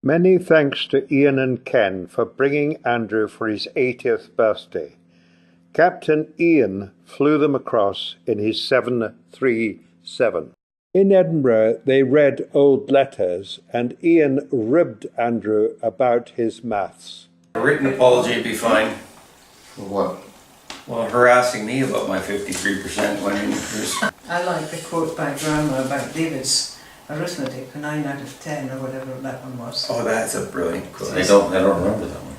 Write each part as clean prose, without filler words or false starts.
Many thanks to Ian and Ken for bringing Andrew for his 80th birthday. Captain Ian flew them across in his 737. In Edinburgh, they read old letters, and Ian ribbed Andrew about his maths. A written apology would be fine. For what? Well, harassing me about my 53% when there's... I like the quote by Grandma about David's arithmetic, 9 out of 10 or whatever that one was. Oh, that's a brilliant quote. I don't remember that one.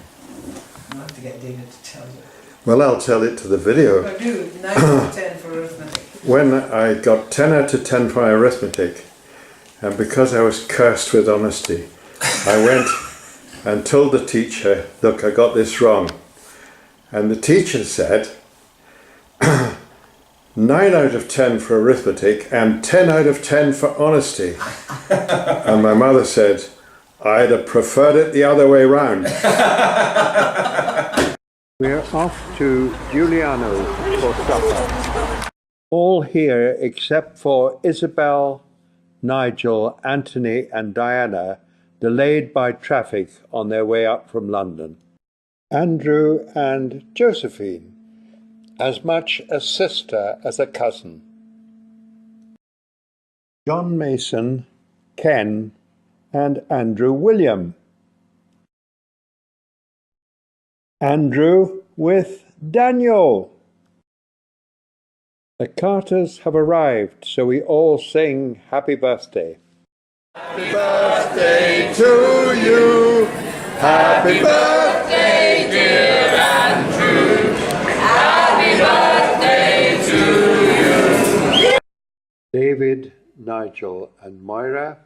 I'll have to get David to tell you. Well, I'll tell it to the video. I do, 9 out of 10 for arithmetic. When I got 10 out of 10 for arithmetic, and because I was cursed with honesty, I went and told the teacher, look, I got this wrong. And the teacher said, 9 out of 10 for arithmetic and 10 out of 10 for honesty. And my mother said, I'd have preferred it the other way round. We're off to Giuliano's for supper. All here except for Isabel, Nigel, Anthony and Diana, delayed by traffic on their way up from London. Andrew and Josephine, as much a sister as a cousin. John Mason, Ken and Andrew William. Andrew with Daniel. The Carters have arrived, so we all sing happy birthday. Happy birthday to you. Happy birthday, dear Andrew. Happy birthday to you. David, Nigel and Moira.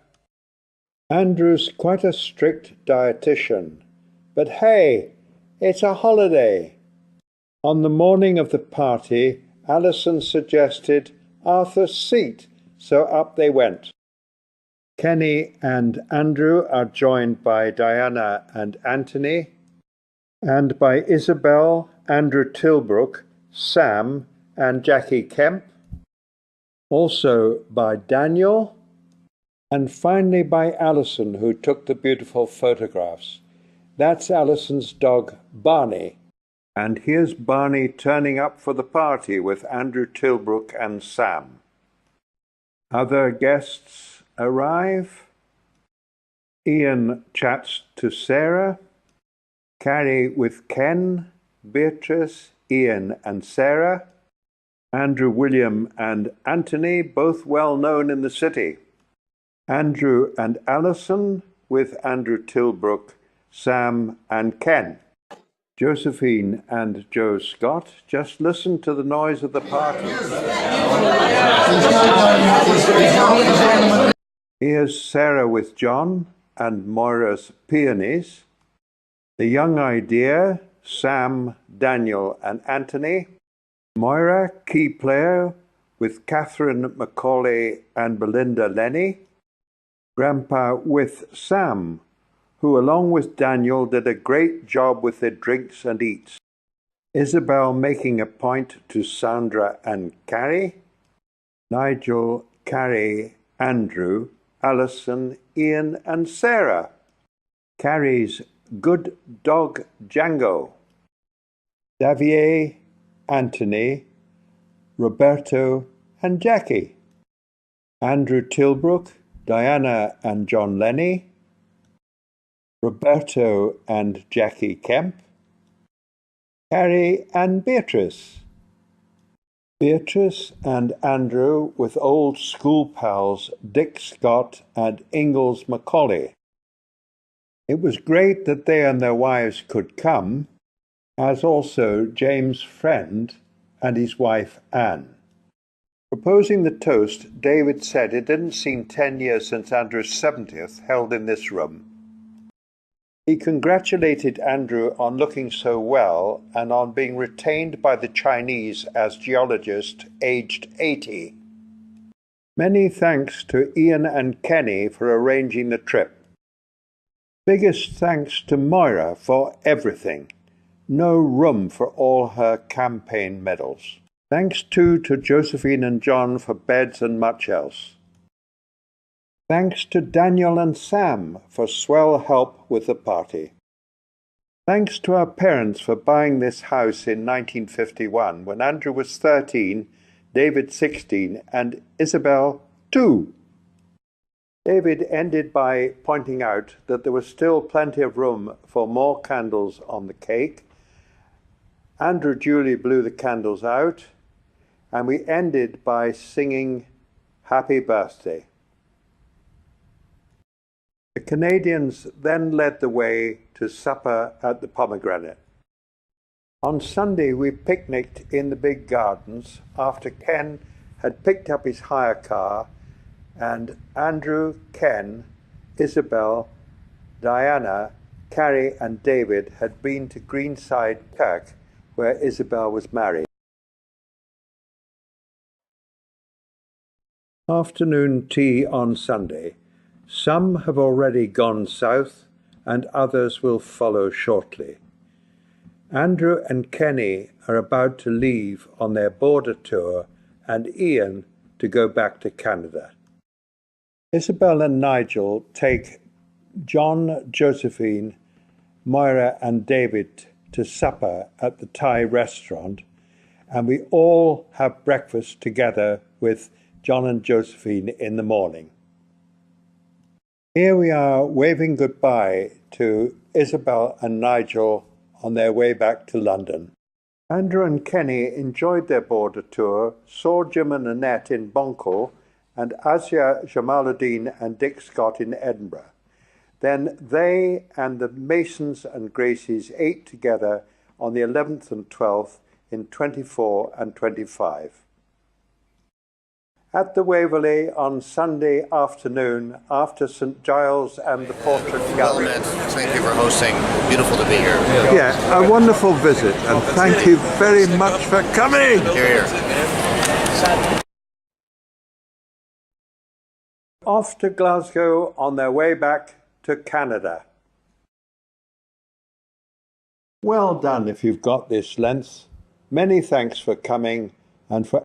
Andrew's quite a strict dietitian, but hey, it's a holiday. On the morning of the party, Alison suggested Arthur's Seat, so up they went. Kenny and Andrew are joined by Diana and Anthony, and by Isabel, Andrew Tilbrook, Sam and Jackie Kemp, also by Daniel, and finally by Alison, who took the beautiful photographs. That's Alison's dog, Barney. And here's Barney turning up for the party with Andrew Tilbrook and Sam. Other guests arrive. Ian chats to Sarah. Carrie with Ken, Beatrice, Ian and Sarah. Andrew William and Anthony, both well known in the city. Andrew and Alison with Andrew Tilbrook, Sam and Ken. Josephine and Joe Scott, just listen to the noise of the party. Here's Sarah with John and Moira's peonies. The Young Idea, Sam, Daniel and Anthony. Moira, key player, with Catherine Macaulay and Belinda Lenny. Grandpa with Sam, who along with Daniel did a great job with their drinks and eats. Isabel making a point to Sandra and Carrie. Nigel, Carrie, Andrew, Alison, Ian and Sarah. Carrie's good dog Django. Xavier, Anthony, Roberto and Jackie. Andrew Tilbrook, Diana and John Lenny. Roberto and Jackie Kemp. Carrie and Beatrice. Beatrice and Andrew with old school pals Dick Scott and Ingalls Macaulay. It was great that they and their wives could come, as also James' friend and his wife Anne. Proposing the toast, David said it didn't seem 10 years since Andrew's 70th, held in this room. He congratulated Andrew on looking so well and on being retained by the Chinese as geologist aged 80. Many thanks to Ian and Kenny for arranging the trip. Biggest thanks to Moira for everything. No room for all her campaign medals. Thanks too to Josephine and John for beds and much else. Thanks to Daniel and Sam for swell help with the party. Thanks to our parents for buying this house in 1951 when Andrew was 13, David 16 and Isabel 2. David ended by pointing out that there was still plenty of room for more candles on the cake. Andrew duly blew the candles out, and we ended by singing Happy Birthday. The Canadians then led the way to supper at the Pomegranate. On Sunday we picnicked in the big gardens after Ken had picked up his hire car and Andrew, Ken, Isabel, Diana, Carrie and David had been to Greenside Kirk, where Isabel was married. Afternoon tea on Sunday. Some have already gone south and others will follow shortly. Andrew and Kenny are about to leave on their border tour and Ian to go back to Canada. Isabel and Nigel take John, Josephine, Moira and David to supper at the Thai restaurant, and we all have breakfast together with John and Josephine in the morning. Here we are waving goodbye to Isabel and Nigel on their way back to London. Andrew and Kenny enjoyed their border tour, saw Jim and Annette in Bonkle, and Asia, Jamaluddin and Dick Scott in Edinburgh. Then they and the Masons and Gracies ate together on the 11th and 12th in 24 and 25. At the Waverley on Sunday afternoon after St Giles and the Portrait Gallery. Thank you for hosting. Beautiful to be here. Yeah, a wonderful visit, and thank you very much for coming. Here. Off to Glasgow on their way back to Canada. Well done if you've got this length. Many thanks for coming and for